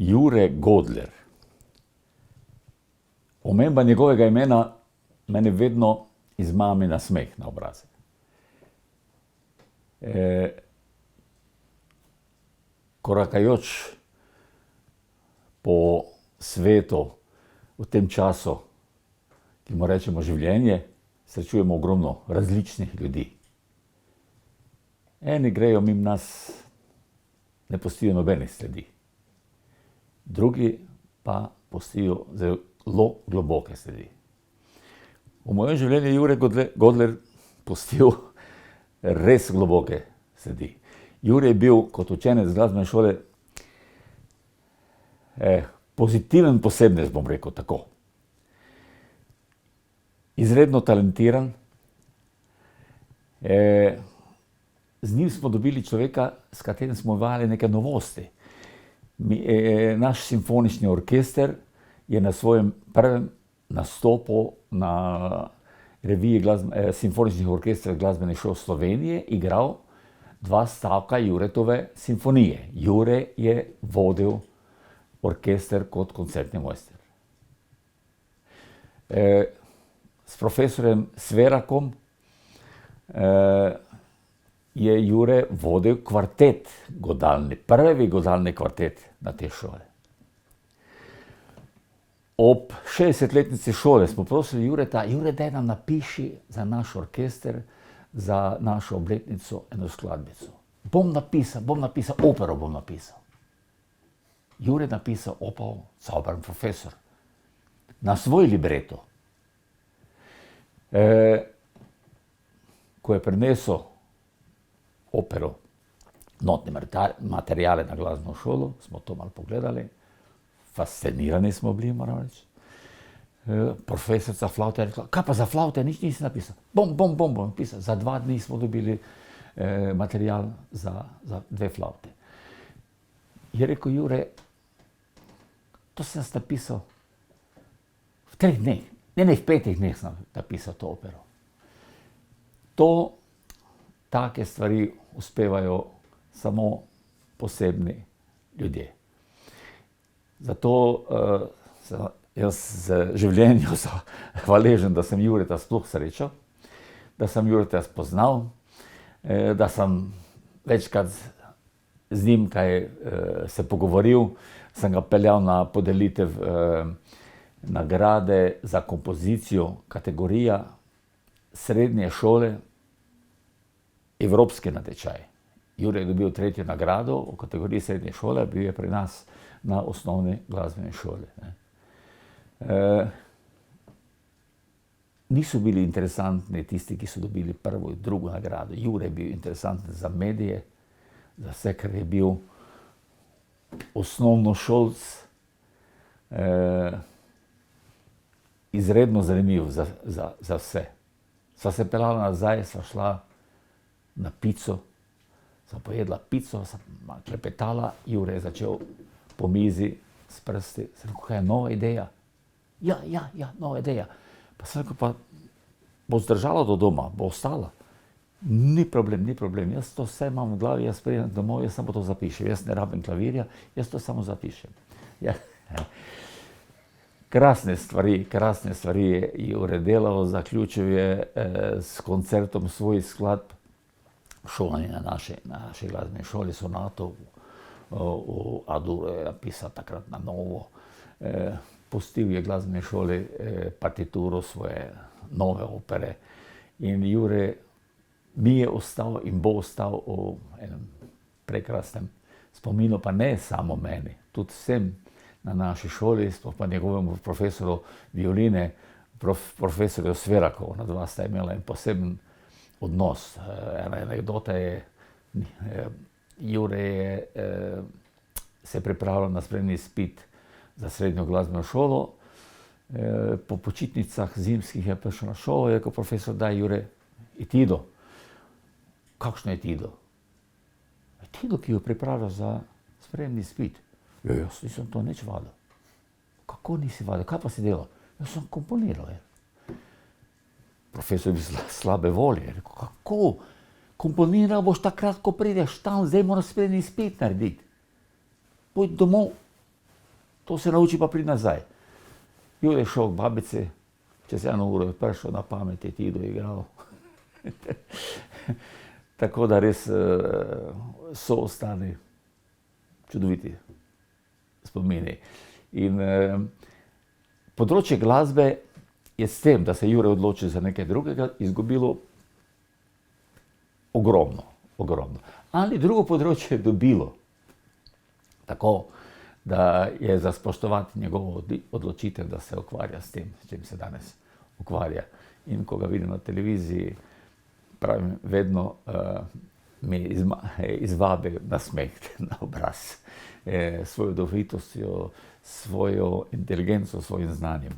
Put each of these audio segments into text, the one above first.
Jure Godler. Omemba njegovega imena mene vedno izmami nasmeh na obrazek. Korakajoč po svetu v tem času, ki mu rečemo življenje, srečujemo ogromno različnih ljudi. Eni grejo mimo nas, ne pustijo nobenih sledi. Drugi pa pustijo zelo globoke sledi. V mojem življenju je Jure Godler pustil res globoke sledi. Jure je bil kot učenec glasbene šole pozitiven posebnež, bom rekel tako. Izredno talentiran. Z njim smo dobili človeka, s katerim smo uvajali neke novosti. Naš simfonični orkester je na svojem prvem nastopu na reviji simfoničnih orkestrov glasbenih šol Slovenije igral 2 stavka Juretove simfonije. Jure je vodil orkester kot koncertni mojster. S profesorjem Sverakom je Jure vodil kvartet godalni, prvi godalni kvartet na te šole. Ob 60-letnici šole smo prosili Jureta, Jure, daj nam napiši za naš orkester, za našo obletnico eno skladbico. Bom napisal, opero bom napisal. Jure je napisal opero Zaubern profesor na svoj libreto. Ko je prinesel opero, notne materiale na glasbeno šolo, smo to malo pogledali, fascinirani smo bili, moram reči. Profesorica flavte je rekla, kaj pa za flavte, nič nisi napisal. Bom napisal. Za 2 dni smo dobili material za 2 flavte. Je rekel Jure, to sem napisal v 3 dneh, ne v 5 dneh sem napisal to opero. Take stvari uspevajo samo posebni ljudje. Zato jaz z življenjem hvaležen, da sem Jureta sploh srečal, da sem Jureta spoznal, da sem večkrat z njim se pogovoril, sem ga peljal na podelitev nagrade za kompozicijo kategorija srednje šole, evropski natečaj. Jure je dobil 3. nagrado v kategoriji srednje šole, bil je pri nas na osnovni glasbeni šoli. Niso bili interesantni tisti, ki so dobili 1. in 2. nagrado. Jure je bil interesanten za medije, za vse, kar je bil osnovnošolc, izredno zanimiv za vse. Sva se peljala nazaj, sva šla na pico, sva pojedla pico, sva klepetala, Jure je začel po mizi s prsti, sem rekel, kaj je nova ideja? Ja, nova ideja. Pa sem rekel, pa bo zdržala do doma, bo ostala. Ni problem, jaz to vse imam v glavi, jaz pridem domov, jaz samo to zapišem, jaz ne rabim klavirja, jaz to samo zapišem. Ja. Krasne stvari je Jure delal, zaključil je s koncertom svojih skladb, šolanje na naši glasbeni šoli, sonato v A-duru je napisal takrat na novo. Pustil je glasbeni šoli partituro svoje nove opere in Jure mi je ostal in bo ostal v enem prekrasnem spominu, pa ne samo meni, tudi vsem na naši šoli, sploh pa njegovemu profesoru violine, profesorju Sveraku. Ona 2 sta imela en poseben odnos. Ena anekdota je, Jure je se pripravljal na spremni izpit za srednjo glasbeno šolo. Po počitnicah zimskih je prišel na šolo, je rekel profesor, daj Jure, etido. Kakšno etido? Etido, ki jo pripravlja za spremni izpit. Ja, jaz nisem to nič vadil. Kako nisi vadil? Kaj pa si delal? Jaz sem komponiral. Profesor bi slabe volje. Rekel, kako? Komponiral boš takrat, ko prideš tam, zdaj moraš spremni izpit narediti. Pojdi domov, To se nauči pa pri nazaj. Jure je šel k babici, čez 1 uro je prišel na pamet, je Tido igral. Tako da res so ostali čudoviti spomini. In področje glasbe je s tem, da se je Jure odločil za nekaj drugega, izgubilo ogromno. Ali drugo področje je dobilo. Tako, da je za spoštovati njegovo odločitev, da se ukvarja s tem, s čim se danes ukvarja. In ko ga vidim na televiziji, pravim, vedno mi izvabi nasmeh na obraz. Svojo duhovitostjo, svojo inteligenco, svojim znanjem.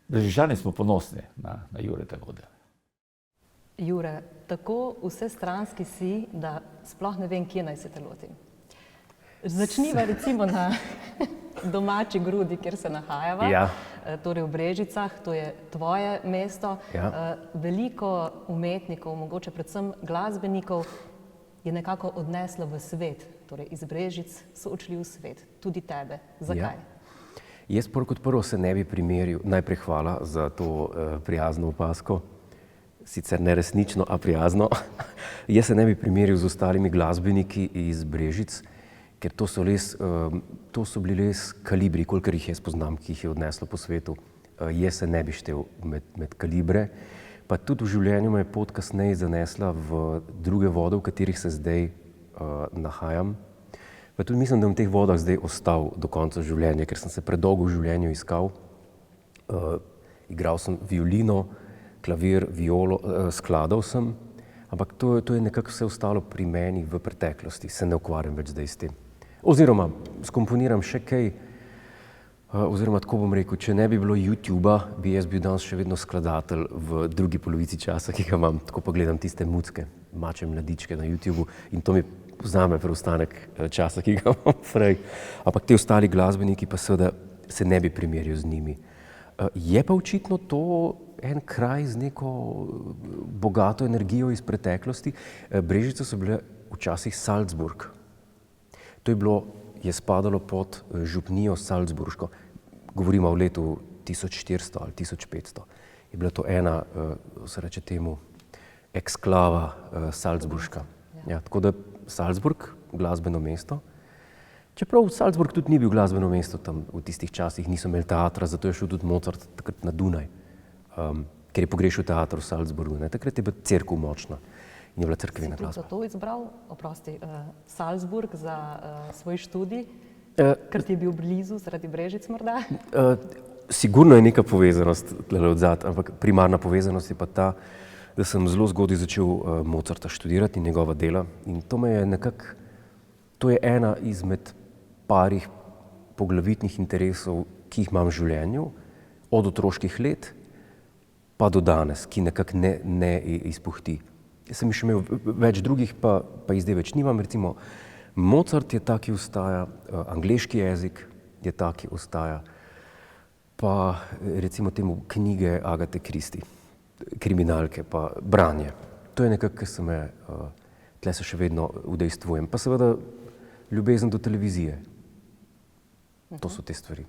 Brežičani smo ponosni na Jureta Godlerja. Jure, tako vsestranski si, da sploh ne vem, kje naj se te lotim. Začniva recimo na domači Grudi, kjer se nahajava, Ja. Torej v Brežicah, to je tvoje mesto. Ja. Veliko umetnikov, mogoče predvsem glasbenikov, je nekako odneslo v svet, torej iz Brežic so odšli v svet, tudi tebe. Zakaj? Jaz kot prvo se ne bi primeril, najprej hvala za to prijazno opazko, sicer neresnično, a prijazno. Jaz se ne bi primeril z ostalimi glasbeniki iz Brežic, ker to so bili res kalibri, kolikor jih jaz poznam, ki jih je odneslo po svetu. Jaz se ne bi štel med kalibre, pa tudi v življenju me je pot kasneje zanesla v druge vode, v katerih se zdaj nahajam. Pa tudi mislim, da bom v teh vodah zdaj ostal do konca življenja, ker sem se predolgo v življenju iskal. Igral sem violino, klavir, violo, skladal sem, ampak to je nekako vse ostalo pri meni v preteklosti, se ne ukvarjam več zdaj s tem. Oziroma, skomponiram še kaj, oziroma tako bom rekel, če ne bi bilo YouTuba, bi jaz bil danes še vedno skladatelj v drugi polovici časa, ki ga imam, tako pa gledam tiste mucke, mače mladičke na YouTubu in to mi vzame preostanek časa, ki ga imam prej. Ampak te ostali glasbeniki pa seveda se ne bi primerjal z njimi. Je pa očitno to en kraj z neko bogato energijo iz preteklosti. Brežice so bile včasih Salzburg. To je spadalo pod župnijo Salzburško. Govorimo o letu 1400 ali 1500. Je bila to ena, se reče temu, eksklava Salzburška. Ja, tako da Salzburg, glasbeno mesto. Čeprav Salzburg tudi ni bil glasbeno mesto tam v tistih časih, niso imeli teatra, zato je šel tudi Mozart takrat na Dunaj, ker je pogrešal teater v Salzburgu. Takrat je bila cerkev močna in je bila cerkvena glasba. Si tudi zato izbral, Salzburg za svoj študij, ker ti je bil blizu zaradi Brežic morda? Sigurno je neka povezanost tule odzad, ampak primarna povezanost je pa ta, da sem zelo zgodaj začel Mozarta študirati in njegova dela in to je ena izmed parih poglavitnih interesov, ki jih imam v življenju, od otroških let pa do danes, ki nekako ne izpuhti. Jaz sem še imel več drugih, pa jih zdaj več nimam. Recimo, Mozart je ta, ki ostaja, angleški jezik je ta, ki ostaja, pa recimo temu knjige Agathe Christie, kriminalke, pa branje. To je nekako, ki se me, tle se še vedno udejstvujem. Pa seveda ljubezen do televizije. To so te stvari.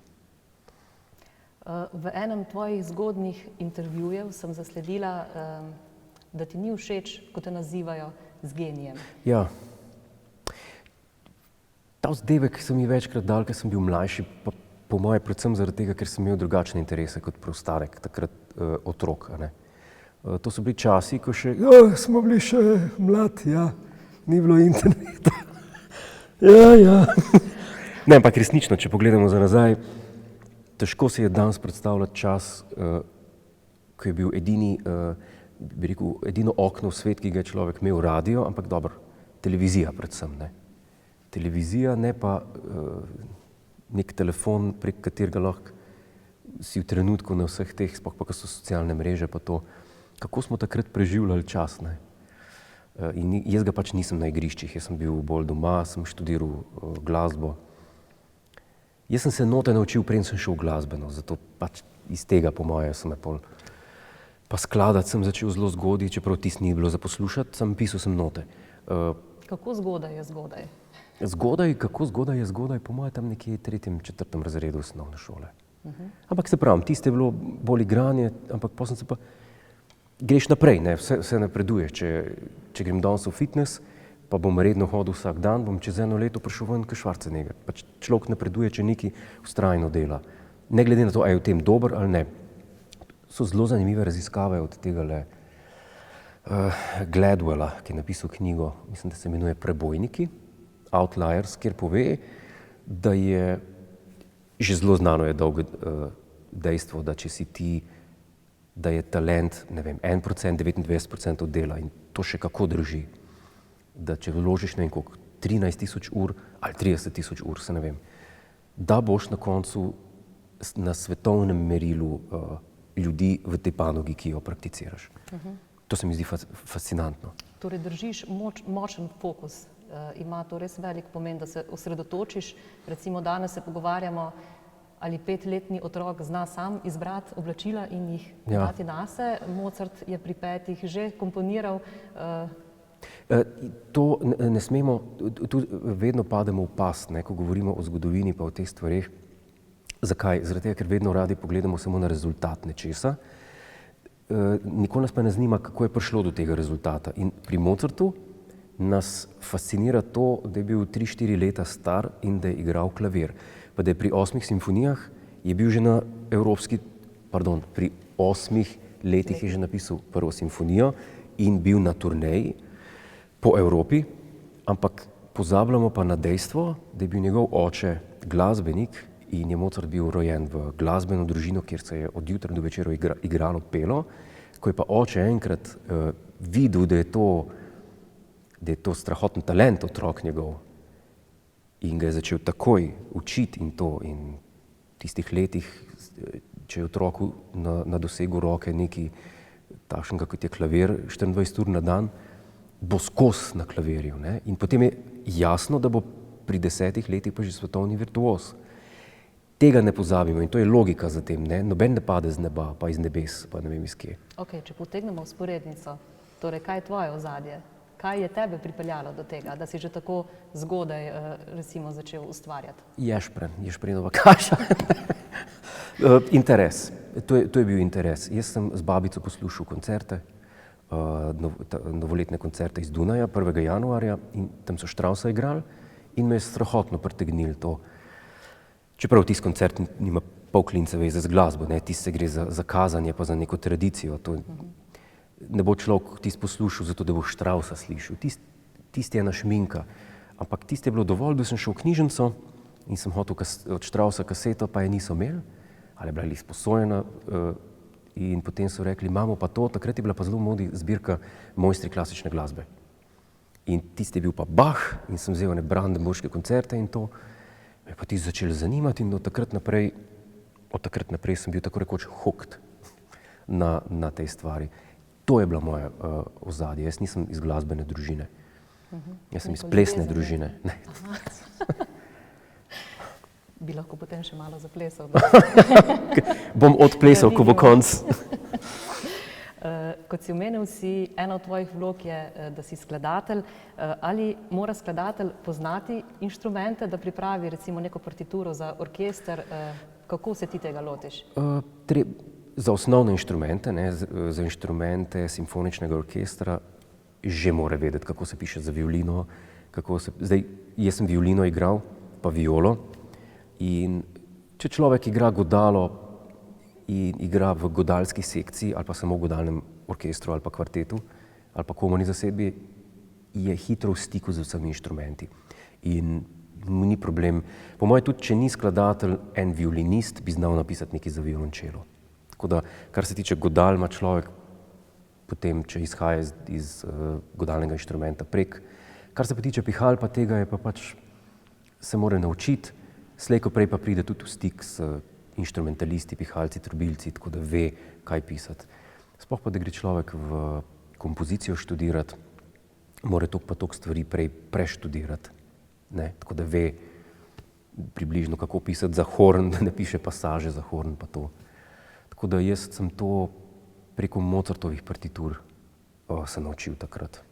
V enem tvojih zgodnjih intervjujev sem zasledila, da ti ni všeč, ko te nazivajo z genijem. Ja. Ta vzdevek sem ji večkrat dal, ker sem bil mlajši, pa po moje predvsem zaradi tega, ker sem imel drugačne interese kot preostalek, takrat otrok. To so bili časi, ko še, smo bili še mlad, ja, ni bilo interneta. Ja. Ne, ampak resnično, če pogledamo za nazaj, težko se je danes predstavljati čas, ko je bil edino okno v svet, ki ga je človek imel, radio, ampak dobro, televizija predvsem, ne. Televizija, ne pa nek telefon, prek katerega lahko si v trenutku na vseh teh, sploh pa, ko so socialne mreže, pa to, kako smo takrat preživljali čas, ne. In jaz ga pač nisem na igriščih, jaz sem bil bolj doma, sem študiral glasbo. Jaz sem se note naučil, preden sem šel v glasbeno, zato pač iz tega, po moje, sem me pol. Pa skladati sem začel zelo zgodaj, čeprav tisto ni bilo za poslušati, pisal sem note. Kako zgodaj je zgodaj? Zgodaj, kako zgodaj je zgodaj, po mojem tam nekje 3., 4. razredu osnovne šole. Ampak se pravim, tiste je bilo bolj igranje, ampak potem se pa greš naprej, ne? Vse napreduje. Če grem danes v fitness, pa bom redno hodil vsak dan, bom čez 1 leto prišel ven k Schwarzenegger. Pač človek napreduje, če nekaj vztrajno dela. Ne glede na to, a je v tem dober ali ne. So zelo zanimive raziskave od tega Gladwella, ki je napisal knjigo, mislim, da se imenuje Prebojniki, Outliers, kjer pove, da je že zelo znano je dolgo dejstvo, da če si ti, da je talent, ne vem, 1%, 99% dela in to še kako drži. Da če vložiš, ne vem koliko, 13.000 ur ali 30.000 ur, se ne vem, da boš na koncu na svetovnem merilu ljudi v tej panogi, ki jo prakticiraš. To se mi zdi fascinantno. Torej držiš močen fokus. Ima to res velik pomen, da se osredotočiš. Recimo danes se pogovarjamo, ali 5-letni otrok zna sam izbrati oblačila in jih dati nase. Mozart je pri 5 že komponiral. To ne smemo, tu vedno pademo v past, ne, ko govorimo o zgodovini pa o teh stvareh. Zakaj? Zaradi tega, ker vedno radi pogledamo samo na rezultat nečesa. Nikoli nas pa ne zanima, kako je prišlo do tega rezultata. In pri Mozartu nas fascinira to, da je bil 3-4 leta star in da je igral klavir. Pa da je pri 8 simfonijah je bil že na pri 8 letih je že napisal prvo simfonijo in bil na turneji po Evropi, ampak pozabljamo pa na dejstvo, da je bil njegov oče glasbenik in je Mozart bil rojen v glasbeno družino, kjer se je od jutra do večera igralo, pelo. Ko je pa oče enkrat videl, da je to strahoten talent otrok njegov in ga je začel takoj učiti in to. In v tistih letih, če je otroku na dosegu roke nekaj takšnega, kot je klavir 24 ur na dan, bo skozi na klavirju. Ne? In potem je jasno, da bo pri 10 letih pa že svetovni virtuoz. Tega ne pozabimo in to je logika za tem. Ne? Noben ne pade z neba, pa iz nebes, pa ne vem iz kje. Ok, če potegnemo vzporednico, torej kaj je tvoje ozadje? Kaj je tebe pripeljalo do tega, da si že tako zgodaj recimo začel ustvarjati? Ješprenova kaša. Interes. To je bil interes. Jaz sem z babico poslušal koncerte, novoletne koncerte iz Dunaja 1. januarja in tam so Straussa igrali in me je strahotno pritegnilo to. Čeprav tisti koncert nima pol klince veze z glasbo, ne, tisti se gre za kazanje pa za neko tradicijo. To ne bo človek tisti poslušal zato, da bo Straussa slišal. Tisti je ena šminka. Ampak tisti je bilo dovolj, da sem šel v knjižnico in sem hotel od Straussa kaseto, pa je niso imeli, ali je bila izposojena in potem so rekli, imamo pa to, takrat je bila pa zelo modi zbirka Mojstri klasične glasbe. In tisti je bil pa Bach in sem vzel one brandenburške koncerte in to. Me je pa tisti začel zanimati in od takrat naprej sem bil tako rekoč hooked na tej stvari. To je bila moja ozadje. Jaz nisem iz glasbene družine. Jaz sem iz plesne družine. Bi lahko potem še malo zaplesal. Bom odplesal, ko bo konc. Kot si omenil, ena od tvojih vlog je, da si skladatelj. Ali mora skladatelj poznati inštrumente, da pripravi recimo neko partituro za orkester? Kako se ti tega lotiš? Za osnovne inštrumente, ne, za inštrumente simfoničnega orkestra že mora vedeti, kako se piše za violino. Zdaj, jaz sem violino igral, pa violo. In če človek igra godalo in igra v godalski sekciji ali pa samo v godalnem orkestru ali pa kvartetu ali pa komorni zasedbi, je hitro v stiku z vsemi inštrumenti. In mu ni problem. Po mojem tudi, če ni skladatelj en violinist, bi znal napisati nekaj za violončelo. Tako da, kar se tiče godal, ima človek potem, če izhaja iz godalnega inštrumenta prek. Kar se pa tiče pihal, pa tega je pa pač se mora naučiti. Slej ko prej pa pride tudi v stik s inštrumentalisti, pihalci, trobilci, tako da ve, kaj pisati. Sploh pa, da gre človek v kompozicijo študirati, mora toliko pa toliko stvari prej preštudirati. Ne? Tako da ve približno, kako pisati za horn, da ne piše pasaže za horn pa to. Tako da jaz sem to preko Mozartovih partitur se naučil takrat,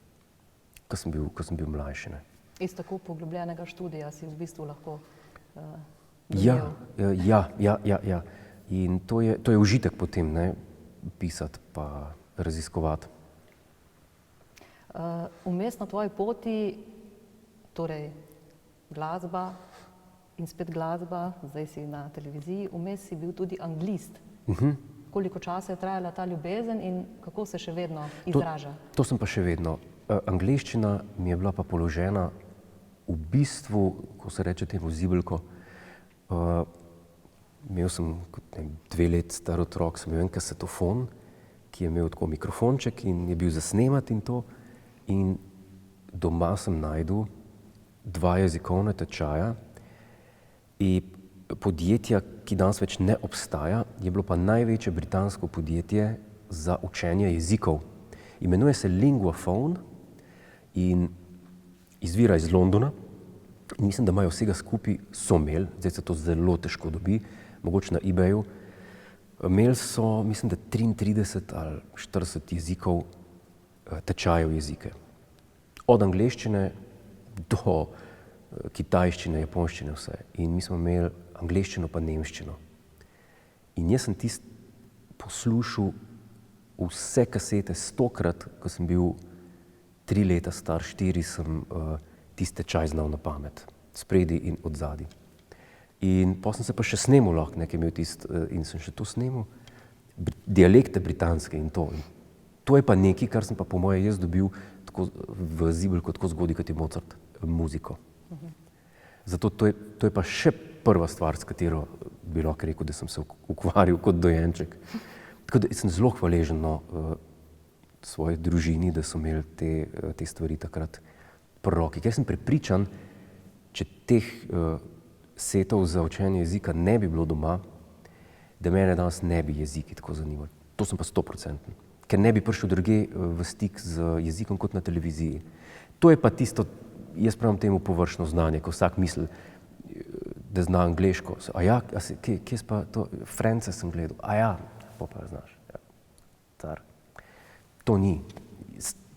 ko sem bil mlajši. Ne? Iz tako poglobljenega študija si v bistvu lahko Ja. In to je užitek potem, ne, pisati pa raziskovati. Vmes na tvoji poti, torej glasba in spet glasba, zdaj si na televiziji, vmes si bil tudi anglist. Koliko časa je trajala ta ljubezen in kako se še vedno izraža? To sem pa še vedno. Angleščina mi je bila pa položena v bistvu, ko se reče temu zibelko, imel sem kot 2 let star otrok, sem imel en kasetofon, ki je imel tako mikrofonček in je bil za snemati in to. In doma sem našel 2 jezikovna tečaja in podjetja, ki danes več ne obstaja, je bilo pa največje britansko podjetje za učenje jezikov. Imenuje se Linguaphone in izvira iz Londona. Mislim, da imajo vsega skupaj, so imeli, zdaj se to zelo težko dobi, mogoče na eBayu. Imeli so, mislim, da 33 ali 40 jezikov, tečajev jezike. Od angleščine do kitajščine, japonščine, vse. In mi smo imeli angleščino pa nemščino. In jaz sem poslušal vse kasete 100-krat, ko sem bil 3 leta star, 4, sem tisti tečaj znal na pamet, spredi in odzadi. In potem sem se pa še snemal lahko, nekaj imel in sem še to snemal, dialekte britanske in to. In to je pa nekaj, kar sem pa po moje jaz dobil tako v zibelko, tako zgodaj, kot je Mozart, muziko. Zato to je pa še prva stvar, s katero bi lahko rekel, da sem se ukvarjal kot dojenček. Tako da sem zelo hvaležen svoji družini, da so imeli te stvari takrat pri roki. Ker sem prepričan, če teh setov za učenje jezika ne bi bilo doma, da mene danes ne bi jeziki tako zanimali. To sem pa 100%. Ker ne bi prišel drugje v stik z jezikom kot na televiziji. To je pa tisto, jaz pravim temu površno znanje, ko vsak misli, da zna angleško. A ja, kje pa to, France sem gledal, a ja, pa znaš. Ja. To ni.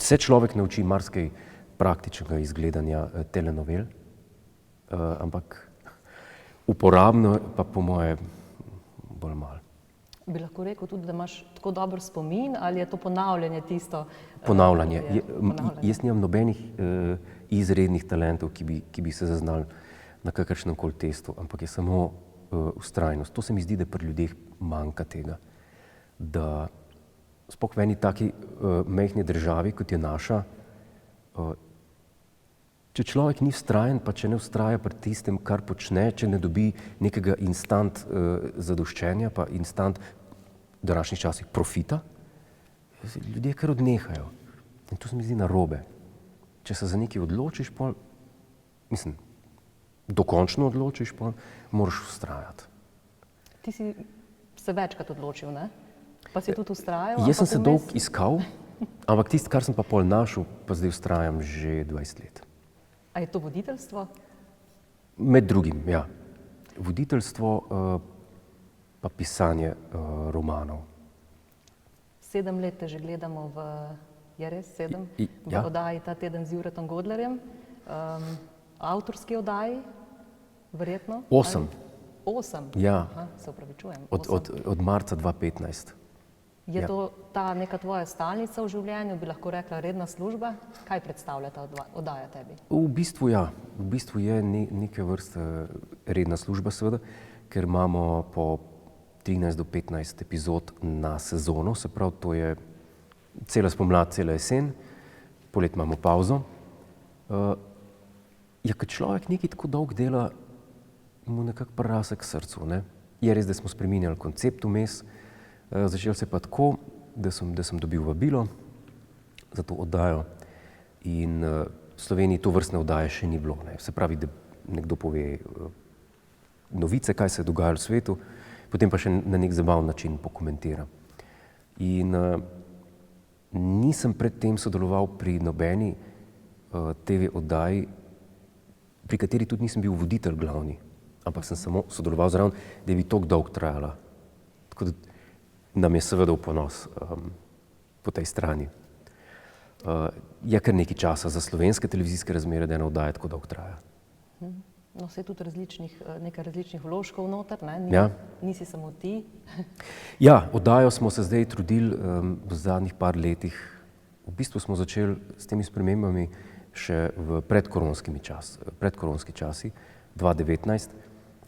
Se človek nauči marsikaj praktičnega izgledanja telenovel, ampak uporabno pa po moje bolj malo. Bi lahko rekel tudi, da imaš tako dober spomin ali je to ponavljanje tisto? Ponavljanje. Jaz nimam nobenih izrednih talentov, ki bi se zaznali na kakršnem koli testu, ampak je samo vztrajnost. To se mi zdi, da pri ljudeh manjka tega. Da sploh v eni taki majhni državi, kot je naša, če človek ni vztrajen, pa če ne vztraja pri tistem, kar počne, če ne dobi nekega instant zadoščenja, pa instant v današnjih časih profita, ljudje kar odnehajo. In to se mi zdi narobe. Če se za nekaj odločiš, dokončno odločiš, moraš vztrajati. Ti si se večkrat odločil, ne? Pa si tudi vztrajal? Jaz sem se dolgo iskal, ampak tisto, kar sem pa pol našel, pa zdaj vztrajam že 20 let. A je to voditeljstvo? Med drugim, ja. Voditeljstvo pa pisanje romanov. 7 let te že gledamo je res 7? Ja. V oddaji Ta teden z Juretom Godlerjem. Avtorski oddaji, verjetno? 8. 8? Ja. Aha, se opravičujem. Od marca 2015. Je Ja. to ta neka tvoja stalnica v življenju, bi lahko rekla redna služba? Kaj predstavlja ta oddaja tebi? V bistvu ja. V bistvu je neke vrste redna služba seveda, ker imamo po 13 do 15 epizod na sezono, se pravi, to je cela spomlad, cela jesen, polet imamo pauzo. Ja, ko človek nekaj tako dolgo dela, mu nekako prerase k srcu, ne? Je res, da smo spreminjali koncept vmes, začel se pa tako, da sem dobil vabilo za to oddajo in v Sloveniji to vrstne oddaje še ni bilo, ne? Se pravi, da nekdo pove novice, kaj se je dogajalo v svetu, potem pa še na nek zabaven način pokomentira. In nisem predtem sodeloval pri nobeni TV oddaji, pri kateri tudi nisem bil voditelj glavni, ampak sem samo sodeloval zraven, da bi toliko dolgo trajala. Tako da nam je seveda v ponos po tej strani. je kar nekaj časa za slovenske televizijske razmere, da ena oddaja tako dolgo traja. No, vse tudi nekaj različnih vložkov noter, ne? Nisi samo ti. Ja, oddajo smo se zdaj trudili v zadnjih par letih. V bistvu smo začeli s temi spremembami še v predkoronski časi, 2019,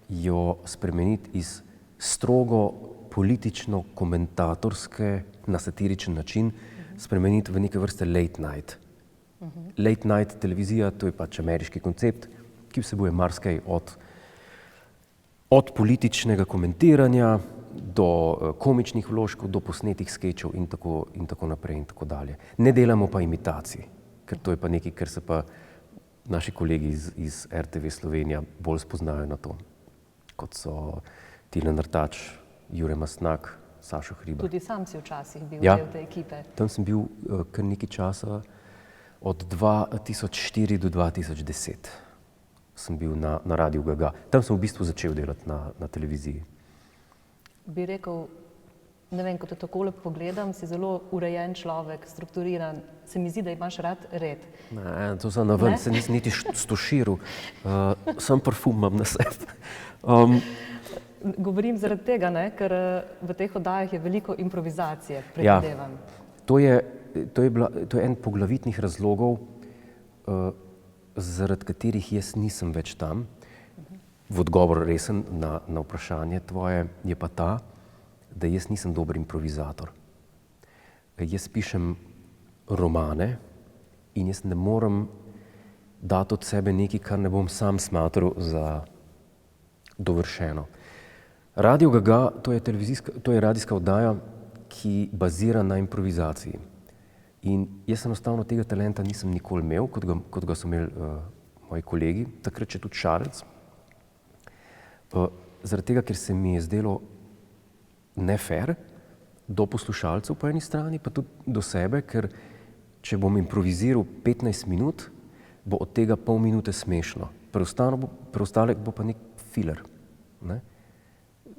jo spremeniti iz strogo politično-komentatorske na satiričen način, spremeniti v neke vrste late night. Late night televizija, to je pač ameriški koncept, ki vsebuje marsikaj od političnega komentiranja do komičnih vložkov, do posnetih skečev in tako naprej in tako dalje. Ne delamo pa imitacij, ker to je pa nekaj, ker se pa naši kolegi iz RTV Slovenija bolj spoznajo na to, kot so Tilen Artač, Jure Mastnak, Sašo Hribar. Tudi sam si včasih bil del te ekipe. Tam sem bil kar nekaj časa, od 2004 do 2010 sem bil na Radiu Ga-Ga. Tam sem v bistvu začel delati na televiziji. Bi rekel, ne vem, ko te takole pogledam, si zelo urejen človek, strukturiran. Se mi zdi, da imaš rad red. Ne, to sem naven, se nisem niti stoširil. Sam parfum imam na sebi. Govorim zaradi tega, ne, ker v teh oddajah je veliko improvizacije, predvidevam. Ja, to je en poglavitnih razlogov, zaradi katerih jaz nisem več tam. V odgovor resen na vprašanje tvoje je pa ta, da jaz nisem dober improvizator. Jaz pišem romane in jaz ne morem dati od sebe nekaj, kar ne bom sam smatral za dovršeno. Radio Ga-Ga, to je radijska oddaja, ki bazira na improvizaciji. In jaz enostavno tega talenta nisem nikoli imel, kot ga so imeli moji kolegi, takrat še tudi Šarec. Zaradi tega, ker se mi je zdelo ne fair do poslušalcev po eni strani, pa tudi do sebe, ker če bom improviziral 15 minut, bo od tega pol minute smešno. Preostalek bo pa nek filler. Ne?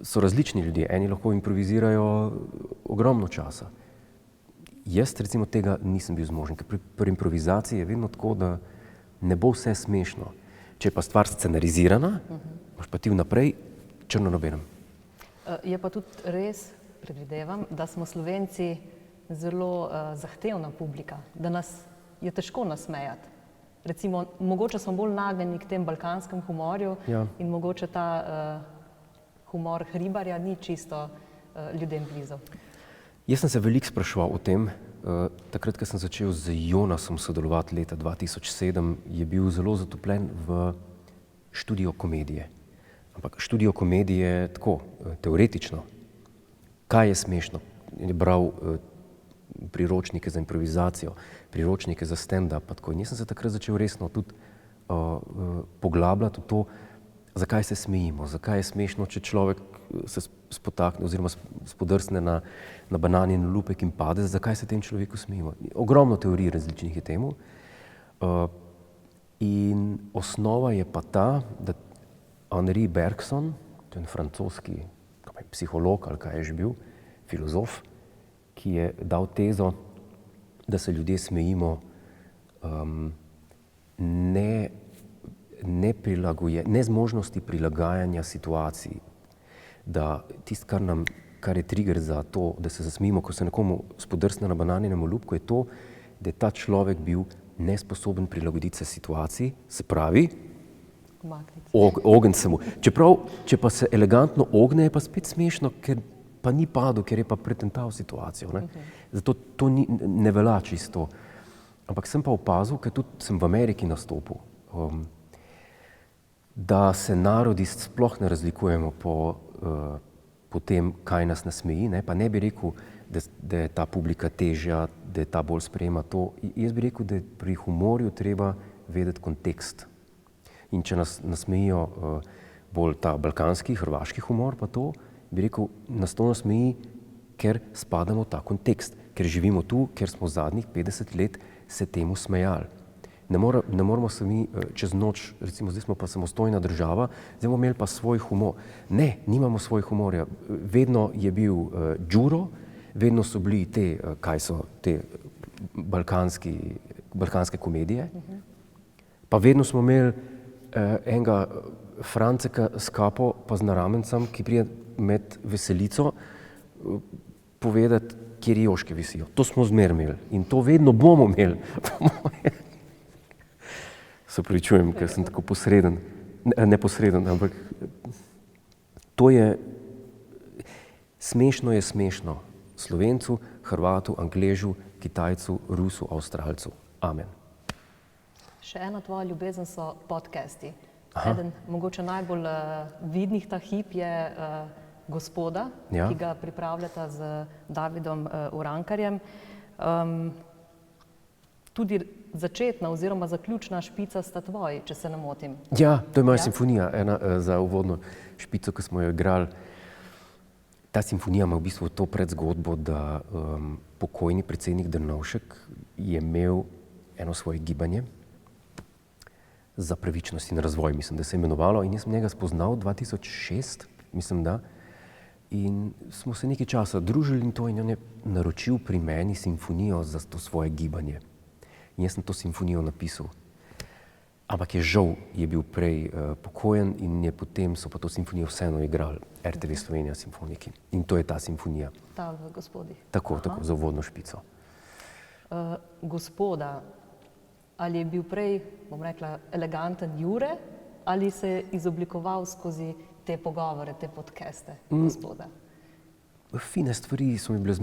So različni ljudje, eni lahko improvizirajo ogromno časa. Jaz recimo tega nisem bil zmožen, ker pri improvizaciji je vedno tako, da ne bo vse smešno. Če je pa stvar scenarizirana, imaš pa ti vnaprej črno na belem. Je pa tudi res, predvidevam, da smo Slovenci zelo zahtevna publika, da nas je težko nasmejati. Recimo, mogoče smo bolj nagnjeni k tem balkanskem humorju in mogoče ta humor Hribarja ni čisto ljudem blizu. Jaz sem se veliko spraševal o tem. Takrat, ko sem začel z Jonasom sodelovati leta 2007, je bil zelo zatopljen v študijo komedije. Ampak študijo komedije tako, teoretično. Kaj je smešno? Je bral priročnike za improvizacijo, priročnike za stand-up. In jaz sem se takrat začel resno tudi poglabljati v to, zakaj se smejimo, zakaj je smešno, če človek se spotakne oziroma spodrsne na bananin lupek in pade, zakaj se tem človeku smejimo. Ogromno teorij različnih je temu. In osnova je pa ta, da Henri Bergson, to je francoski psiholog ali kaj je že bil, filozof, ki je dal tezo, da se ljudje smejimo nezmožnosti prilagajanja situaciji, da tisto, kar je trigger za to, da se zasmejimo, ko se nekomu spodrsne na bananinem olupku, je to, da je ta človek bil nesposoben prilagoditi se situaciji, se pravi, ogenj se mu. Čeprav, če pa se elegantno ogne, je pa spet smešno, ker pa ni padel, ker je pa pretental situacijo. Ne? Zato to ne velja čisto. Ampak sem pa opazil, ker tudi sem v Ameriki nastopil, da se narodi sploh ne razlikujemo po tem, kaj nas nasmeji. Ne? Pa ne bi rekel, da je ta publika težja, da je ta bolj sprejema to. Jaz bi rekel, da je pri humorju treba vedeti kontekst. In če nas nasmejijo bolj ta balkanski, hrvaški humor, pa to, bi rekel, nas to nasmeji, ker spadamo v ta kontekst, ker živimo tu, ker smo zadnjih 50 let se temu smejali. Ne moramo se mi čez noč, recimo zdaj smo pa samostojna država, zdaj bomo imeli pa svoj humor. Ne, nimamo svoj humorja. Vedno je bil Đuro, vedno so bili te, kaj so te balkanske komedije. Pa vedno smo imeli enega Franceka s kapo pa z naramencem, ki prije med veselico povedati, kjer joške visijo. To smo zmer imeli in to vedno bomo imeli. Se opravičujem, ker sem tako posreden, neposreden, ampak to je smešno Slovencu, Hrvatu, Angležu, Kitajcu, Rusu, Avstralcu. Amen. Še ena tvoja ljubezen so podcasti. Eden mogoče najbolj vidnih ta hip je Gospoda, ki ga pripravljata z Davidom Urankarjem. Tudi začetna oziroma zaključna špica sta tvoji, če se ne motim. Ja, to je moja simfonija, ena za uvodno špico, ki smo jo igrali. Ta simfonija ima v bistvu to predzgodbo, da pokojni predsednik Drnovšek je imel eno svoje gibanje za pravičnost in razvoj, mislim, da se je imenovalo, in jaz sem njega spoznal 2006, mislim, da, in smo se nekaj časa družili in to, in on je naročil pri meni simfonijo za to svoje gibanje. In jaz sem to simfonijo napisal. Ampak je žal, je bil prej pokojen in je potem so pa to simfonijo vseeno igrali, RTV Slovenija simfoniki. In to je ta simfonija. Ta v Gospodih. Tako, za uvodno špico. Gospoda, ali je bil prej, bom rekla, eleganten Jure, ali se je izoblikoval skozi te pogovore, te podcaste Gospoda? Fine stvari so mi bile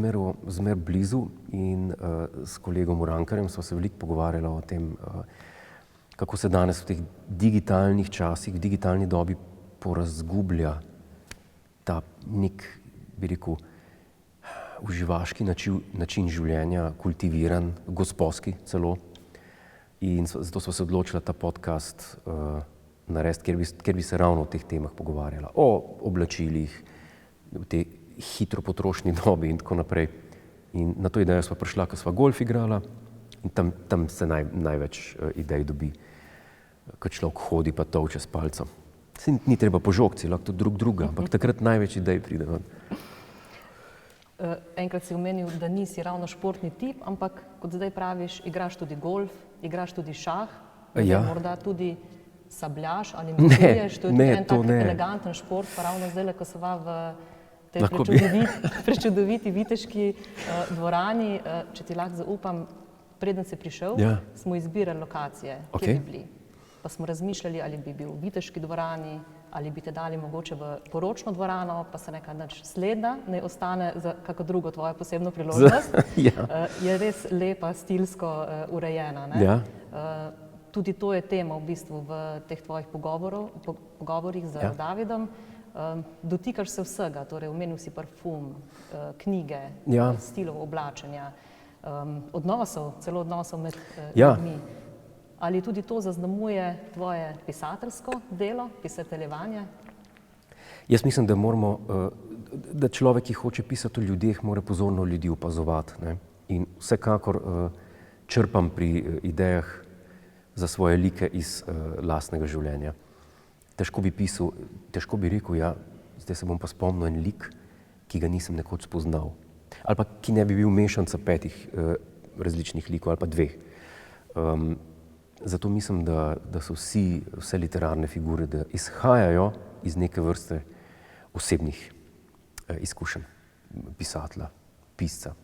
zmer blizu in s kolegom Urankarjem smo se veliko pogovarjali o tem, kako se danes v teh digitalnih časih, v digitalni dobi porazgublja ta nek, bi rekel, uživaški način življenja, kultiviran, gospodski celo. In zato smo se odločili ta podcast narediti, kjer bi se ravno o teh temah pogovarjala. O oblačilih, v tej hitro potrošni dobi in tako naprej. In na to idejo smo prišla, ko sva golf igrala in tam se največ idej dobi, ko človek hodi pa tolče s palcem. Ni treba po žogci, lahko to druga, ampak takrat največ idej pride ven. Enkrat si omenil, da nisi ravno športni tip, ampak kot zdaj praviš, igraš tudi golf, igraš tudi šah, morda tudi sabljaš ali notuješ, to je tudi en tak eleganten šport, pa ravno zdaj, ko se va v tej prečudoviti viteški dvorani, če ti lahko zaupam, preden si prišel, smo izbirali lokacije, kje bi bili. Pa smo razmišljali, ali bi bil v viteški dvorani, ali bi te dali mogoče v poročno dvorano, pa se nekaj slednja, ne ostane za kako drugo tvojo posebno priložnost. Je res lepa, stilsko urejena. Tudi to je tema v bistvu v teh tvojih pogovorih z Davidom. Dotikaš se vsega, torej omenil si parfum, knjige, stilov oblačenja, celo odnosov med ljudmi. Ali tudi to zaznamuje tvoje pisateljsko delo, pisateljevanje? Jaz mislim, da človek, ki hoče pisati o ljudeh, mora pozorno ljudi opazovati. In vsekakor črpam pri idejah za svoje like iz lastnega življenja. Težko bi rekel, zdaj se bom pa spomnil en lik, ki ga nisem nekoč spoznal. Ali pa ki ne bi bil mešanca 5 različnih likov ali pa 2. Zato mislim, da so vse literarne figure, da izhajajo iz neke vrste osebnih izkušenj pisatelja, pisca.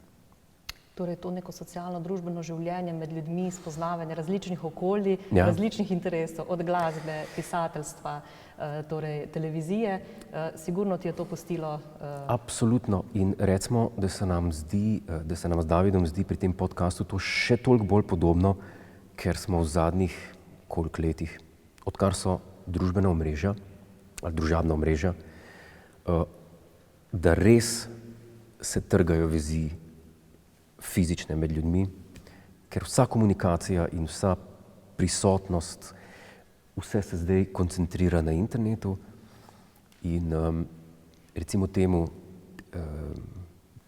Torej to neko socialno-družbeno življenje med ljudmi, spoznavanje različnih okolij, različnih interesov, od glasbe, pisateljstva, torej televizije, sigurno ti je to pustilo? Absolutno. In recimo, da se nam z Davidom zdi pri tem podcastu to še toliko bolj podobno, ker smo v zadnjih koliko letih, odkar so družbena omrežja ali družabna omrežja, da res se trgajo vezi fizične med ljudmi, ker vsa komunikacija in vsa prisotnost, vse se zdaj koncentrira na internetu in recimo temu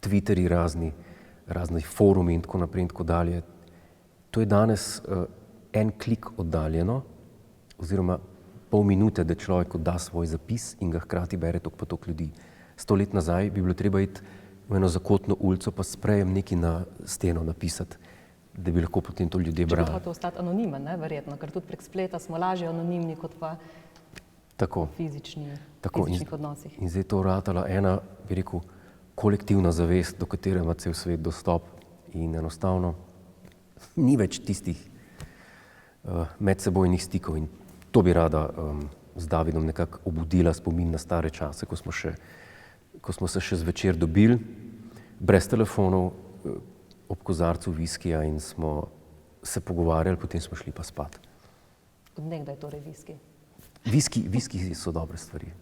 Twitterji razni forumi in tako naprej in tako dalje. To je danes en klik oddaljeno, oziroma pol minute, da človek odda svoj zapis in ga hkrati bere toliko pa toliko ljudi. 100 let nazaj bi bilo treba iti v eno zakotno ulico pa s sprejem nekaj na steno napisati. da bi lahko potem to ljudje Če bi brali. hotel ostati anonimen, ne, verjetno, ker tudi prek spleta smo lažje anonimni kot pa Tako. v fizičnih odnosih. In zdaj to ratala ena, bi rekel, kolektivna zavest, do katere ima cel svet dostop in enostavno ni več tistih medsebojnih stikov in to bi rada z Davidom nekako obudila spomin na stare čase, ko smo se še zvečer dobili, brez telefonov, ob kozarcu viskija in smo se pogovarjali, potem smo šli pa spat. Od nekdaj torej viski. Viski so dobre stvari.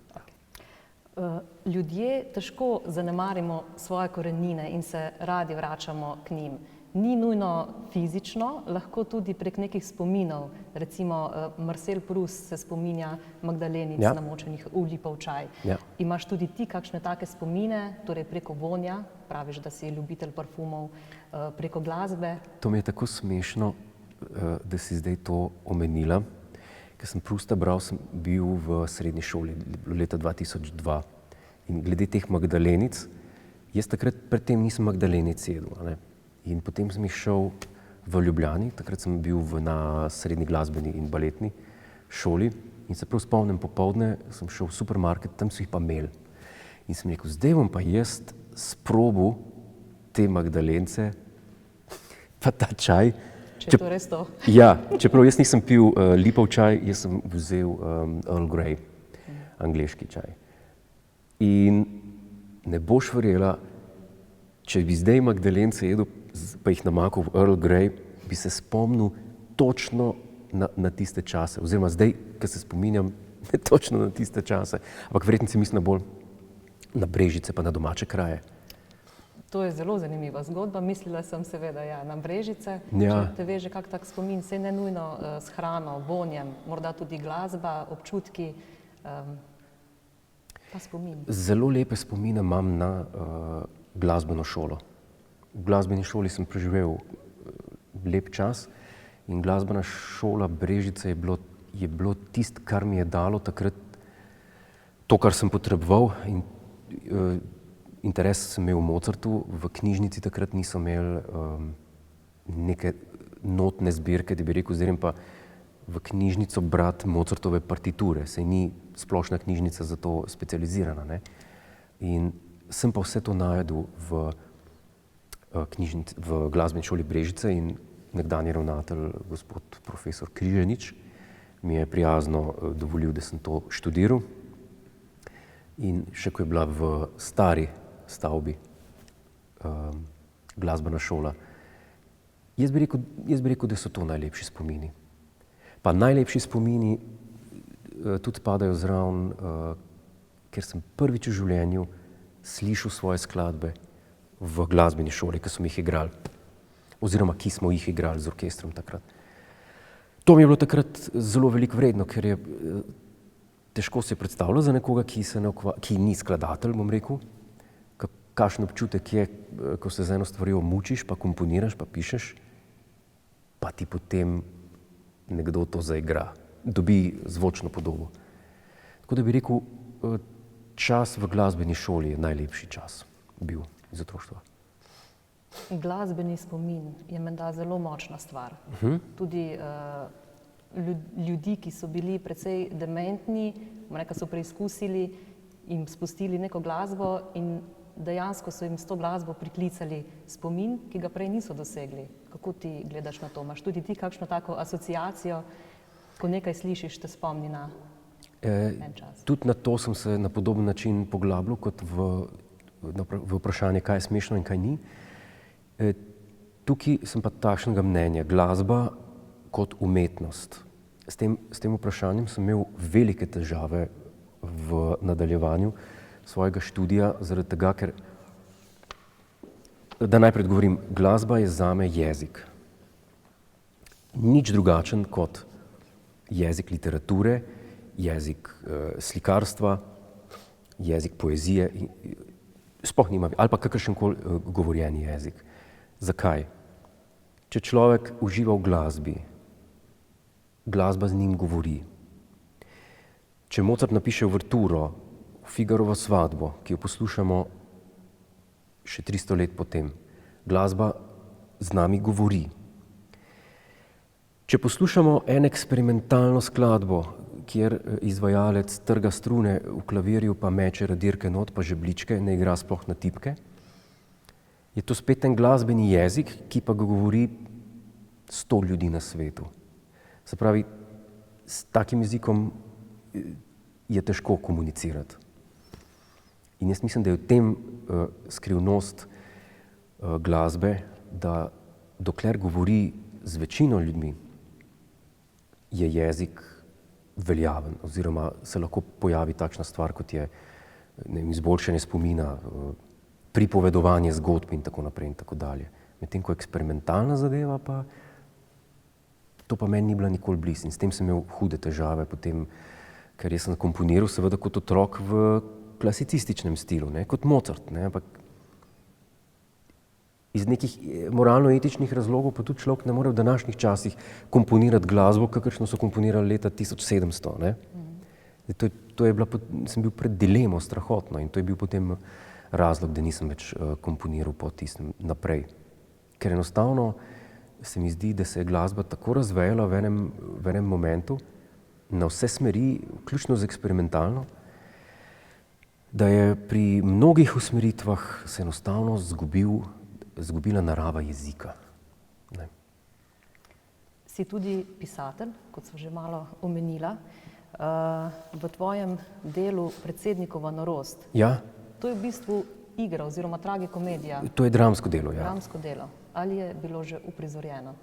Ljudje težko zanemarimo svoje korenine in se radi vračamo k njim. Ni nujno fizično, lahko tudi prek nekih spominov. Recimo Marcel Proust se spominja Magdalenic namočenih v lipov čaj. Imaš tudi ti kakšne take spomine, torej preko vonja, praviš, da si ljubitelj parfumov, preko glasbe? To mi je tako smešno, da si zdaj to omenila. Ker sem Prousta bral, sem bil v srednji šoli leta 2002 in glede teh Magdalenic, jaz takrat predtem nisem Magdalenic jedel, ne? In potem sem jih šel v Ljubljani, takrat sem bil na srednji glasbeni in baletni šoli in se prav spomnim, popoldne sem šel v supermarket, tam so jih pa imeli. In sem rekel, zdaj bom pa jaz sprobil te Magdalence, pa ta čaj. Če je to res to. Ja, čeprav jaz nisem pil lipov čaj, jaz sem vzel Earl Grey, angleški čaj. In ne boš verjela, če bi zdaj Magdalence jedel, pa jih namakal v Earl Grey, bi se spomnil točno na tiste čase. Oziroma zdaj, ko se spominjam, ne točno na tiste čase. Ampak verjetno si mislim bolj na Brežice pa na domače kraje. To je zelo zanimiva zgodba. Mislila sem seveda na Brežice. Ja. Če te veže kak tak spomin, saj ne nujno s hrano, vonjem, morda tudi glasba, občutki, pa spomin. Zelo lepe spomine imam na glasbeno šolo. V glasbeni šoli sem preživel lep čas in glasbena šola Brežice je bilo tisto, kar mi je dalo takrat to, kar sem potreboval. In interes sem imel v Mozartu, v knjižnici takrat nisem imel neke notne zbirke, da bi rekel, zdaj pa v knjižnico brati Mozartove partiture, saj ni splošna knjižnica za to specializirana, ne? In sem pa vse to najdel v glasbeni šoli Brežice in nekdanji ravnatelj, gospod profesor Križanič, mi je prijazno dovolil, da sem to študiral. In še ko je bila v stari stavbi glasbena šola, jaz bi rekel, da so to najlepši spomini. Pa najlepši spomini tudi padajo zraven, ker sem prvič v življenju slišal svoje skladbe v glasbeni šoli, ki smo jih igrali, oziroma ki smo jih igrali z orkestrom takrat. To mi je bilo takrat zelo veliko vredno, ker je težko si predstavljati za nekoga, ki ni skladatelj, bom rekel, kakšen občutek je, ko se z eno stvarjo mučiš, pa komponiraš, pa pišeš, pa ti potem nekdo to zaigra, dobi zvočno podobo. Tako da bi rekel, čas v glasbeni šoli je najlepši čas bil iz otroštva. Glasbeni spomin je menda zelo močna stvar. Tudi ljudi, ki so bili precej dementni, so preizkusili in spustili neko glasbo in dejansko so jim s to glasbo priklicali spomin, ki ga prej niso dosegli. Kako ti gledaš na to? Imaš tudi ti kakšno tako asociacijo, ko nekaj slišiš, te spomni na en čas? Tudi na to sem se na podoben način poglabljal, kot v vprašanje, kaj je smešno in kaj ni. Tukaj sem pa takšnega mnenja, glasba kot umetnost. S tem vprašanjem sem imel velike težave v nadaljevanju svojega študija, zaradi tega, ker, da najprej govorim, glasba je zame jezik. Nič drugačen kot jezik literature, jezik slikarstva, jezik poezije, sploh nima, ali pa kakršenkoli govorjeni jezik. Zakaj? Če človek uživa v glasbi, glasba z njim govori. Če Mozart napiše uverturo, Figarovo svadbo, ki jo poslušamo še 300 let potem, glasba z nami govori. Če poslušamo en eksperimentalno skladbo, kjer izvajalec trga strune v klavirju, pa meče radirke not, pa žebljičke, ne igra sploh na tipke, je to spet en glasbeni jezik, ki pa ga govori 100 ljudi na svetu. Se pravi, s takim jezikom je težko komunicirati. In jaz mislim, da je v tem skrivnost glasbe, da dokler govori z večino ljudmi, je jezik veljaven, oziroma se lahko pojavi takšna stvar, kot je izboljšanje spomina, pripovedovanje zgodb in tako naprej in tako dalje. Medtem ko eksperimentalna zadeva pa, to pa meni ni bila nikoli blizu in s tem sem imel hude težave potem, ker jaz sem komponiral seveda kot otrok v klasicističnem stilu, ne, kot Mozart, ne, ampak iz nekih moralno-etičnih razlogov pa tudi človek ne more v današnjih časih komponirati glasbo, kakršno so komponirali leta 1700. Ne. To je bila, sem bil pred dilemo strahotno in to je bil potem razlog, da nisem več komponiral po tistem naprej. Ker enostavno se mi zdi, da se je glasba tako razvejala v enem momentu, na vse smeri, vključno z eksperimentalno, da je pri mnogih usmeritvah se enostavno zgubila narava jezika. Ne. Si tudi pisatelj, kot sem že malo omenila, v tvojem delu Predsednikova norost. Ja. To je v bistvu igra oziroma tragikomedija. To je dramsko delo, ja. Dramsko delo. Ali je bilo že uprizorjeno?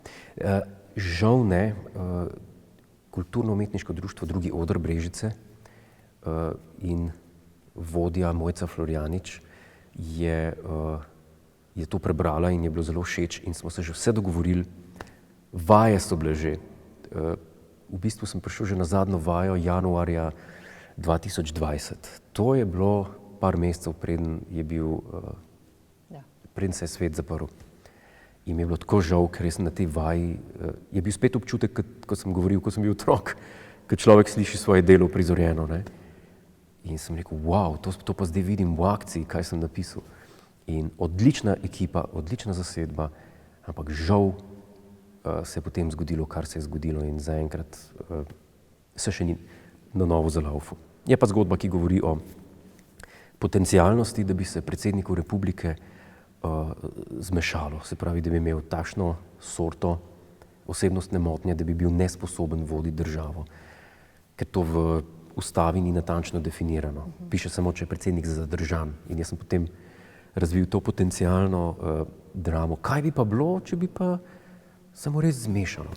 Žal ne. Kulturno-umetniško društvo Drugi oder Brežice in vodja Mojca Florjanič je to prebrala in je bilo zelo všeč in smo se že vse dogovorili. Vaje so bile že. V bistvu sem prišel že na zadnjo vajo januarja 2020. To je bilo par mesecev preden se je svet zaprl. In mi je bilo tako žal, ker sem na tej vaji, je bil spet občutek, ko sem govoril, ko sem bil otrok, ko človek sliši svoje delo prizorjeno. Ne? In sem rekel, wow, to pa zdaj vidim v akciji, kaj sem napisal. In odlična ekipa, odlična zasedba, ampak žal se je potem zgodilo, kar se je zgodilo in zaenkrat se še ni na novo zalaufal. Je pa zgodba, ki govori o potencialnosti, da bi se predsedniku republike zmešalo, se pravi, da bi imel takšno sorto osebnostne motnje, da bi bil nesposoben voditi državo, ker to v ustavi ni natančno definirano. Piše samo, če je predsednik zadržan. In jaz sem potem razvil to potencialno dramo. Kaj bi pa bilo, če bi pa samo res zmešalo?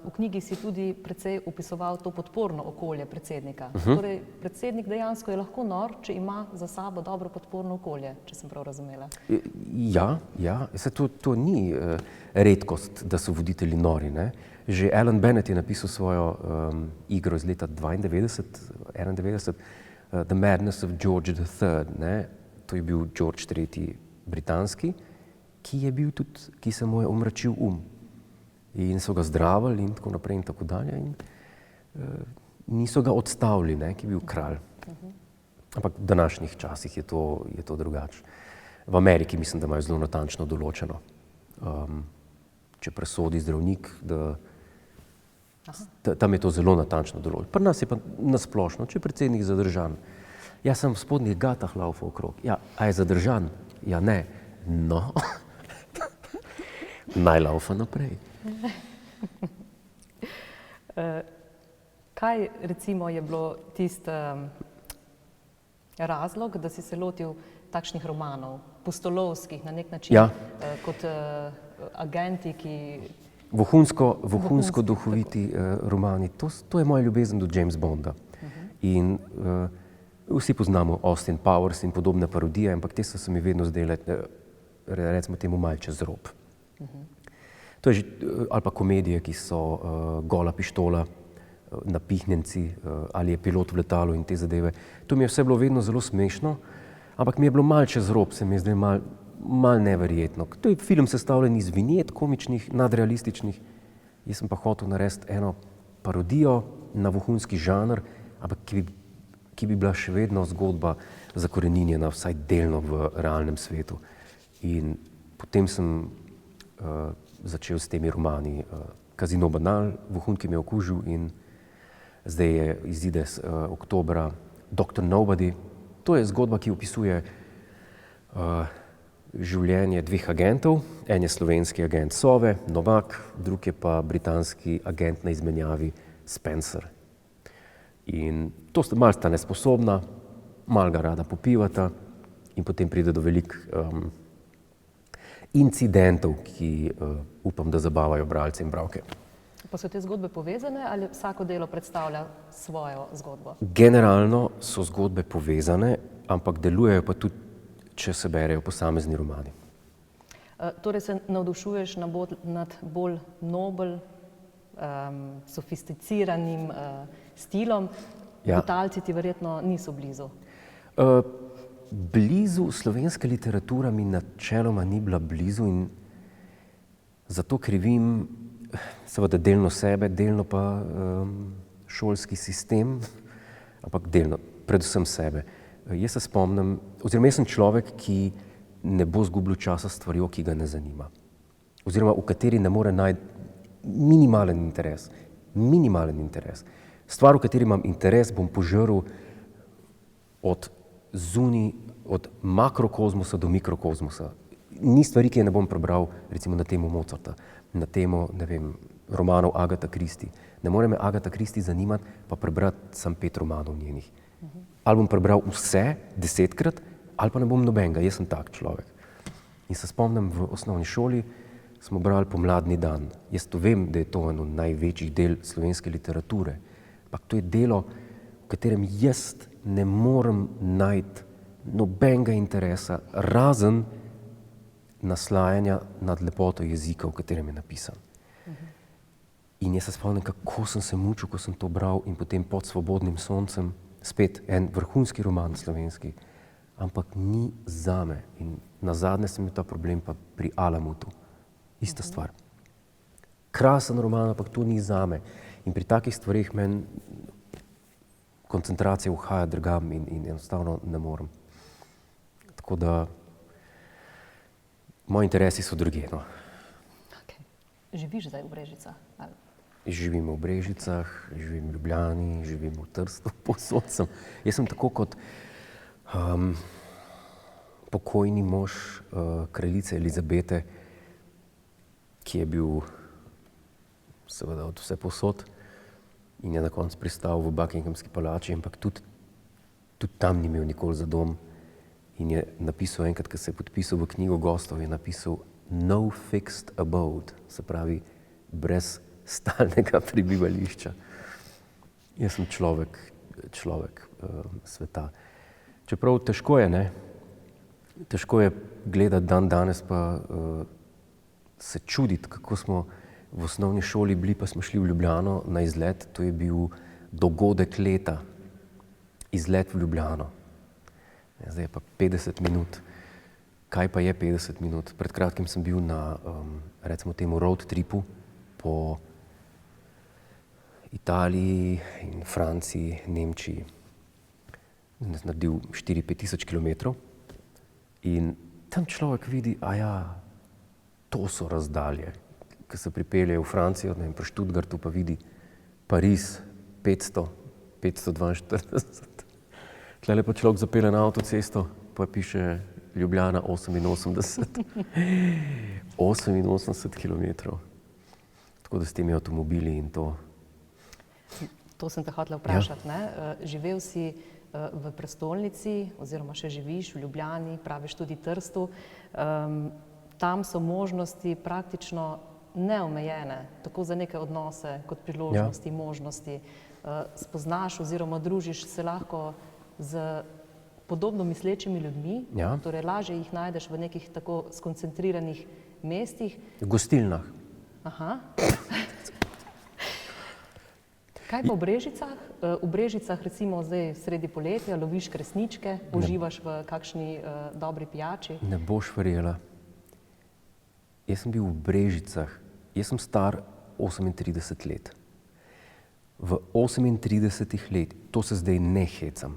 V knjigi si tudi precej opisoval to podporno okolje predsednika. Torej, predsednik dejansko je lahko nor, če ima za sabo dobro podporno okolje, če sem prav razumela. Ja. To ni redkost, da so voditelji nori. Ne? Že Alan Bennett je napisal svojo igro iz leta 91, The Madness of George III. Ne? To je bil George III. Britanski, ki se mu je omračil in so ga zdravili in tako naprej in tako dalje in niso ga odstavili, ne, ki je bil kralj. Ampak v današnjih časih je to drugače. V Ameriki mislim, da imajo zelo natančno določeno. Če presodi zdravnik, tam je to zelo natančno določeno. Pri nas je pa nasplošno, če je predsednik zadržan. Jaz sem v spodnjih gatah laufal okrog. Ja, a je zadržan? Ja, ne. No, naj laufa naprej. Kaj recimo je bilo tisti razlog, da si se lotil takšnih romanov, pustolovskih na nek način, kot agenti, ki... Vohunsko duhoviti romani. To je moja ljubezen do James Bonda. In vsi poznamo Austin Powers in podobne parodije, ampak te so se mi vedno zdele, recimo temu, malo čez rob. To je že, ali pa komedije, ki so Gola pištola, Napihnjenci ali je Pilot v letalu in te zadeve. To mi je vse bilo vedno zelo smešno, ampak mi je bilo malo čez rob, se mi je zdaj malo neverjetno. To je film sestavljen iz vinjet, komičnih, nadrealističnih. Jaz sem pa hotel narediti eno parodijo na vohunski žanr, ampak ki bi bila še vedno zgodba zakoreninjena vsaj delno v realnem svetu. In potem sem začel s temi romani. Casino Banal, Vohun, ki me je okužil, in zdaj izide oktobra Dr. Nobody. To je zgodba, ki opisuje življenje dveh agentov. En je slovenski agent Sove, Novak, drug je pa britanski agent na izmenjavi Spencer. In to malo sta nesposobna, malo ga rada popivata in potem pride do velikih incidentov, ki upam, da zabavajo bralce in bralke. Pa so te zgodbe povezane ali vsako delo predstavlja svojo zgodbo? Generalno so zgodbe povezane, ampak delujejo pa tudi, če se berejo posamezni romani. Torej se navdušuješ nad bolj nobel, sofisticiranim stilom, Brutalci ti verjetno niso blizu. Blizu slovenska literatura mi načeloma ni bila blizu in zato krivim seveda delno sebe, delno pa šolski sistem, ampak delno, predvsem sebe. Jaz se spomnim, oziroma jaz sem človek, ki ne bo zgubljal časa s stvarjo, ki ga ne zanima. Oziroma v kateri ne more najti minimalen interes. Minimalen interes. Stvar, v kateri imam interes, bom požrl od zunaj, od makrokozmosa do mikrokozmosa. Ni stvari, ki je ne bom prebral, recimo na temo Mozarta, na temo, ne vem, romanov Agatha Christie. Ne more me Agatha Christie zanimati, pa prebrati sam 5 romanov njenih. Ali bom prebral vse 10-krat, ali pa ne bom nobenega, jaz sem tak človek. In se spomnim, v osnovni šoli smo brali Pomladni dan. Jaz to vem, da je to eno največjih del slovenske literature, ampak to je delo, v katerem jaz ne morem najti nobenega interesa, razen naslajanja nad lepoto jezika, v katerem je napisan. In jaz se spomnim, kako sem se mučil, ko sem to bral, in potem Pod svobodnim soncem, spet en vrhunski roman slovenski, ampak ni zame. In nazadnje sem imel ta problem pa pri Alamutu. Ista stvar. Krasen roman, ampak to ni zame. In pri takih stvarih meni koncentracija uhaja drugam in enostavno ne morem. Tako da moji interesi so drugje, no. Okay. Živiš zdaj v Brežicah? Ali? Živim v Brežicah, živim v Ljubljani, živim v Trstu, povsod sem. Jaz sem tako kot pokojni mož kraljice Elizabete, ki je bil seveda od vse povsod in je na koncu pristal v Buckinghamski palači, ampak tudi tam ni imel nikoli za dom. In je napisal enkrat, ko se je podpisal v knjigo gostov, je napisal no fixed abode, se pravi brez stalnega prebivališča. Jaz sem človek sveta. Čeprav težko je, ne? Težko je gledati dan danes pa se čuditi, kako smo v osnovni šoli bili, pa smo šli v Ljubljano na izlet. To je bil dogodek leta, izlet v Ljubljano. Zdaj je pa 50 minut. Kaj pa je 50 minut? Pred kratkim sem bil na, recimo temu, road tripu po Italiji in Franciji, Nemčiji. Naredil 4-5 tisoč kilometrov in tam človek vidi, to so razdalje. Ko se pripelje v Francijo, ne vem, pri Študgartu pa vidi Pariz 542. Tlele pa človek zapelje na avtocesto, pa piše Ljubljana 88. 88 kilometrov. Tako da s temi avtomobili in to. To sem te hotela vprašati, ne? Živel si v prestolnici oziroma še živiš v Ljubljani, praviš tudi Trstu. Tam so možnosti praktično neomejene, tako za neke odnose kot priložnosti, možnosti. Spoznaš oziroma družiš se lahko z podobno mislečimi ljudmi, torej lažje jih najdeš v nekih tako skoncentriranih mestih. V gostilnah. Aha. Kaj pa v Brežicah? V Brežicah recimo zdaj sredi poletja loviš kresničke, uživaš v kakšni dobri pijači? Ne boš verjela. Jaz sem bil v Brežicah, jaz sem star 38 let. V 38 letih, to se zdaj ne hecam,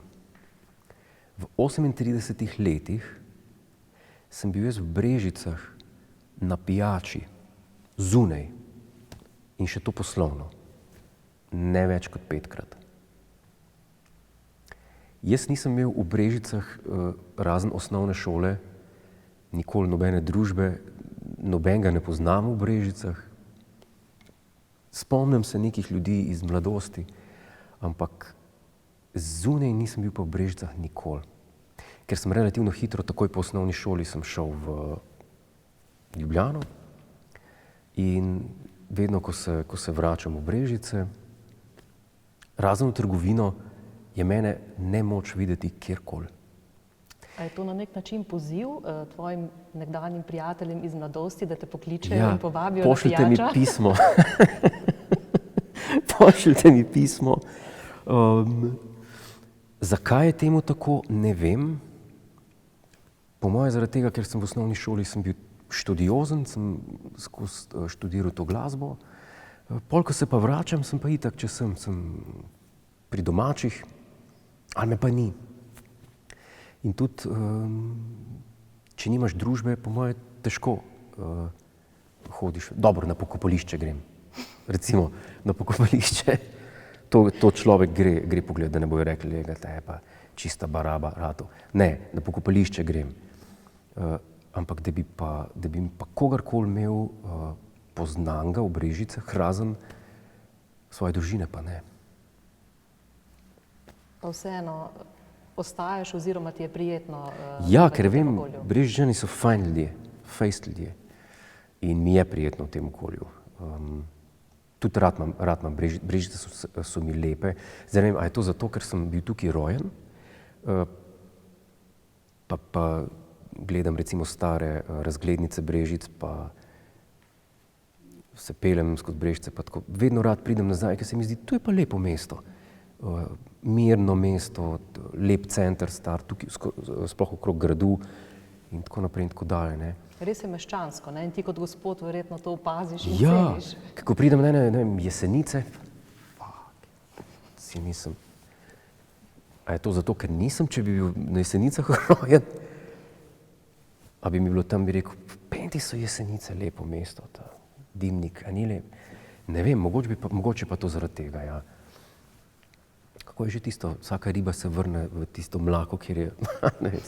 v 38 letih sem bil jaz v Brežicah na pijači zunaj in še to poslovno, ne več kot 5-krat. Jaz nisem imel v Brežicah razen osnovne šole, nikoli nobene družbe, nobenega ne poznam v Brežicah. Spomnim se nekih ljudi iz mladosti, ampak zunaj nisem bil pa v Brežicah nikoli. Ker sem relativno hitro, takoj po osnovni šoli, sem šel v Ljubljano in vedno, ko se vračam v Brežice, razen v trgovino, je mene nemoč videti kjerkoli. A je to na nek način poziv tvojim nekdanjim prijateljem iz mladosti, da te pokličejo in povabijo na pijačo? Pošljite mi pismo. Pošljite mi pismo. Zakaj je temu tako, ne vem. Po moje zaradi tega, ker sem v osnovni šoli bil študiozen, sem skozi študiral to glasbo. Pol, ko se pa vračam, sem pa itak, če sem pri domačih, ali me pa ni. In tudi, če nimaš družbe, po moje težko hodiš. Dobro, na pokopališče grem. Recimo, na pokopališče. To človek gre pogled, da ne bojo rekli, da je pa čista baraba rado. Ne, na pokopališče grem. Ampak da bi pa kogarkoli imel poznanga v Brežicah, razen svoje družine, pa ne. Pa vseeno ostajaš oziroma ti je prijetno? Ja, ker vem, Brežičani so fajn ljudje, fejst ljudje. In mi je prijetno v tem okolju. Tudi rad imam Brežice, so mi lepe. Zdaj ne vem, a je to zato, ker sem bil tukaj rojen, pa gledam recimo stare razglednice Brežic, pa se peljem skozi Brežice, pa tako vedno rad pridem nazaj, ker se mi zdi, tu je pa lepo mesto. Mirno mesto, lep center star, tukaj sploh okrog gradu in tako naprej in tako dalje, ne. Res je meščansko, ne? In ti kot gospod verjetno to opaziš in ja, ceniš. Ko pridem na Jesenice, si mislim, a je to zato, ker nisem, če bi bil na Jesenicah rojen, a bi mi bilo tam, bi rekel, Penti so Jesenice, lepo mesto, ta dimnik, a ni lep. Ne vem, mogoče pa to zaradi tega, ja. Kako je že tisto, vsaka riba se vrne v tisto mlako, kjer je, ne vem.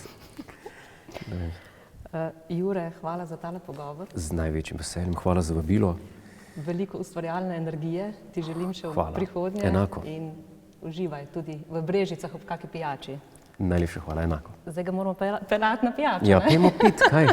Jure, hvala za tale pogovor. Z največjim veseljem, hvala za vabilo. Veliko ustvarjalne energije ti želim še v prihodnje. Enako. In uživaj tudi v Brežicah ob kaki pijači. Najlepša hvala, enako. Zdaj ga moramo peljati na pijačo, ja, ne? pojmo pit, kaj?